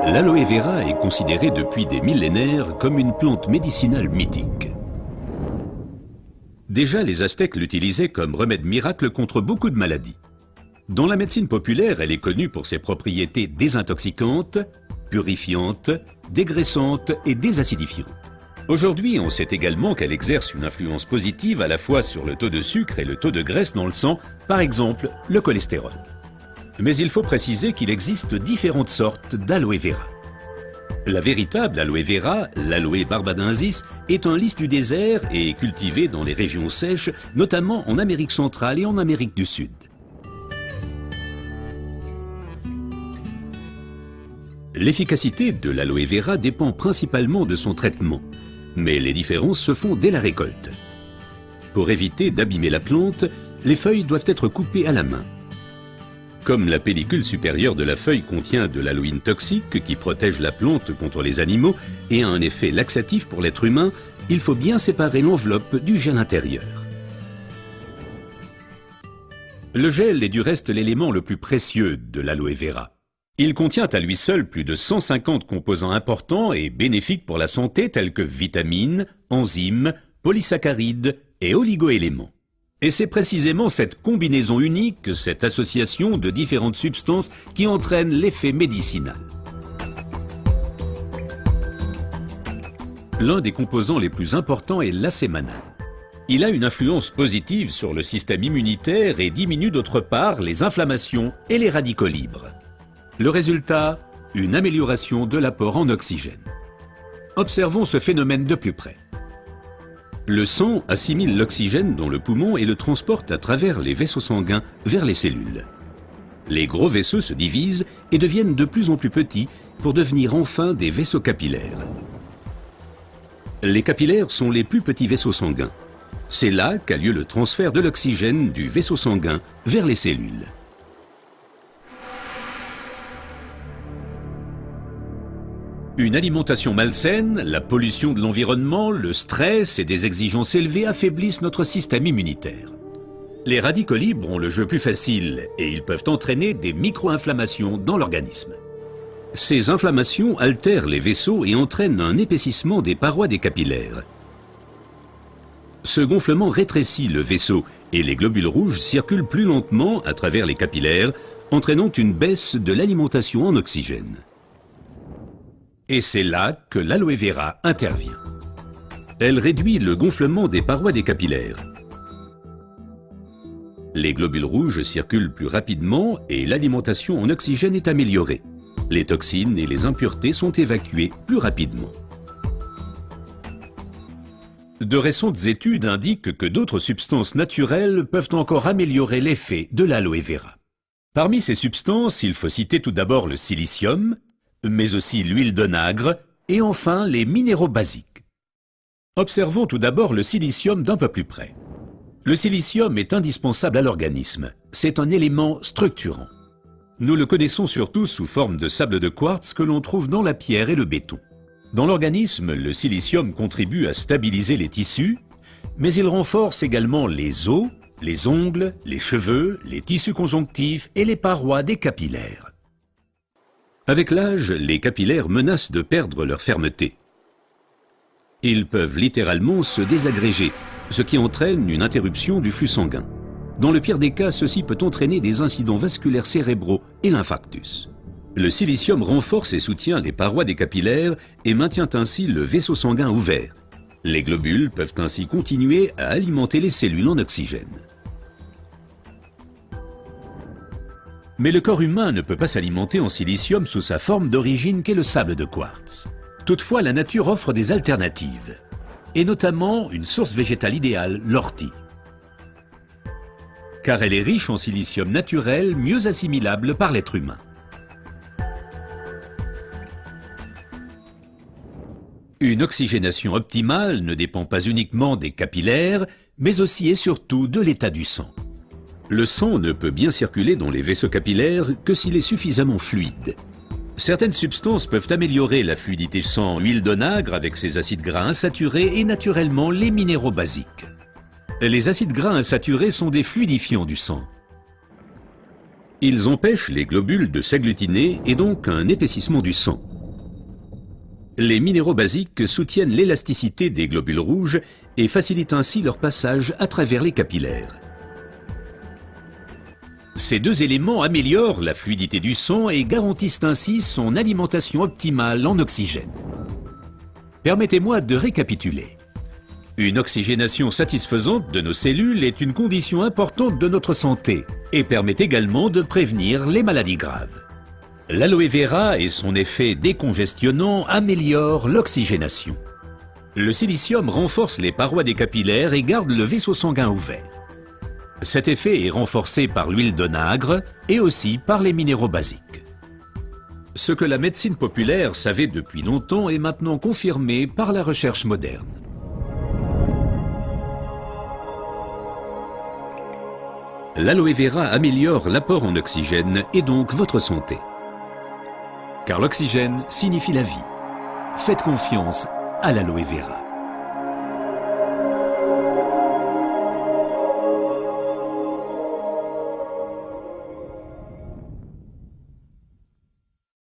L'aloe vera est considérée depuis des millénaires comme une plante médicinale mythique. Déjà, les Aztèques l'utilisaient comme remède miracle contre beaucoup de maladies. Dans la médecine populaire, elle est connue pour ses propriétés désintoxicantes, purifiantes, dégraissantes et désacidifiantes. Aujourd'hui, on sait également qu'elle exerce une influence positive à la fois sur le taux de sucre et le taux de graisse dans le sang, par exemple le cholestérol. Mais il faut préciser qu'il existe différentes sortes d'aloe vera. La véritable aloe vera, l'aloe barbadensis, est un lys du désert et est cultivée dans les régions sèches, notamment en Amérique centrale et en Amérique du Sud. L'efficacité de l'aloe vera dépend principalement de son traitement, mais les différences se font dès la récolte. Pour éviter d'abîmer la plante, les feuilles doivent être coupées à la main. Comme la pellicule supérieure de la feuille contient de l'aloïne toxique qui protège la plante contre les animaux et a un effet laxatif pour l'être humain, il faut bien séparer l'enveloppe du gel intérieur. Le gel est du reste l'élément le plus précieux de l'aloe vera. Il contient à lui seul plus de 150 composants importants et bénéfiques pour la santé tels que vitamines, enzymes, polysaccharides et oligoéléments. Et c'est précisément cette combinaison unique, cette association de différentes substances qui entraîne l'effet médicinal. L'un des composants les plus importants est l'acémanal. Il a une influence positive sur le système immunitaire et diminue d'autre part les inflammations et les radicaux libres. Le résultat, une amélioration de l'apport en oxygène. Observons ce phénomène de plus près. Le sang assimile l'oxygène dans le poumon et le transporte à travers les vaisseaux sanguins vers les cellules. Les gros vaisseaux se divisent et deviennent de plus en plus petits pour devenir enfin des vaisseaux capillaires. Les capillaires sont les plus petits vaisseaux sanguins. C'est là qu'a lieu le transfert de l'oxygène du vaisseau sanguin vers les cellules. Une alimentation malsaine, la pollution de l'environnement, le stress et des exigences élevées affaiblissent notre système immunitaire. Les radicaux libres ont le jeu plus facile et ils peuvent entraîner des micro-inflammations dans l'organisme. Ces inflammations altèrent les vaisseaux et entraînent un épaississement des parois des capillaires. Ce gonflement rétrécit le vaisseau et les globules rouges circulent plus lentement à travers les capillaires, entraînant une baisse de l'alimentation en oxygène. Et c'est là que l'aloe vera intervient. Elle réduit le gonflement des parois des capillaires. Les globules rouges circulent plus rapidement et l'alimentation en oxygène est améliorée. Les toxines et les impuretés sont évacuées plus rapidement. De récentes études indiquent que d'autres substances naturelles peuvent encore améliorer l'effet de l'aloe vera. Parmi ces substances, il faut citer tout d'abord le silicium, mais aussi l'huile d'onagre et enfin les minéraux basiques. Observons tout d'abord le silicium d'un peu plus près. Le silicium est indispensable à l'organisme. C'est un élément structurant. Nous le connaissons surtout sous forme de sable de quartz que l'on trouve dans la pierre et le béton. Dans l'organisme, le silicium contribue à stabiliser les tissus, mais il renforce également les os, les ongles, les cheveux, les tissus conjonctifs et les parois des capillaires. Avec l'âge, les capillaires menacent de perdre leur fermeté. Ils peuvent littéralement se désagréger, ce qui entraîne une interruption du flux sanguin. Dans le pire des cas, ceci peut entraîner des incidents vasculaires cérébraux et l'infarctus. Le silicium renforce et soutient les parois des capillaires et maintient ainsi le vaisseau sanguin ouvert. Les globules peuvent ainsi continuer à alimenter les cellules en oxygène. Mais le corps humain ne peut pas s'alimenter en silicium sous sa forme d'origine qu'est le sable de quartz. Toutefois, la nature offre des alternatives, et notamment une source végétale idéale, l'ortie. Car elle est riche en silicium naturel, mieux assimilable par l'être humain. Une oxygénation optimale ne dépend pas uniquement des capillaires, mais aussi et surtout de l'état du sang. Le sang ne peut bien circuler dans les vaisseaux capillaires que s'il est suffisamment fluide. Certaines substances peuvent améliorer la fluidité sang, huile d'onagre avec ses acides gras insaturés et naturellement les minéraux basiques. Les acides gras insaturés sont des fluidifiants du sang. Ils empêchent les globules de s'agglutiner et donc un épaississement du sang. Les minéraux basiques soutiennent l'élasticité des globules rouges et facilitent ainsi leur passage à travers les capillaires. Ces deux éléments améliorent la fluidité du sang et garantissent ainsi son alimentation optimale en oxygène. Permettez-moi de récapituler. Une oxygénation satisfaisante de nos cellules est une condition importante de notre santé et permet également de prévenir les maladies graves. L'aloe vera et son effet décongestionnant améliorent l'oxygénation. Le silicium renforce les parois des capillaires et garde le vaisseau sanguin ouvert. Cet effet est renforcé par l'huile d'onagre et aussi par les minéraux basiques. Ce que la médecine populaire savait depuis longtemps est maintenant confirmé par la recherche moderne. L'aloe vera améliore l'apport en oxygène et donc votre santé. Car l'oxygène signifie la vie. Faites confiance à l'aloe vera.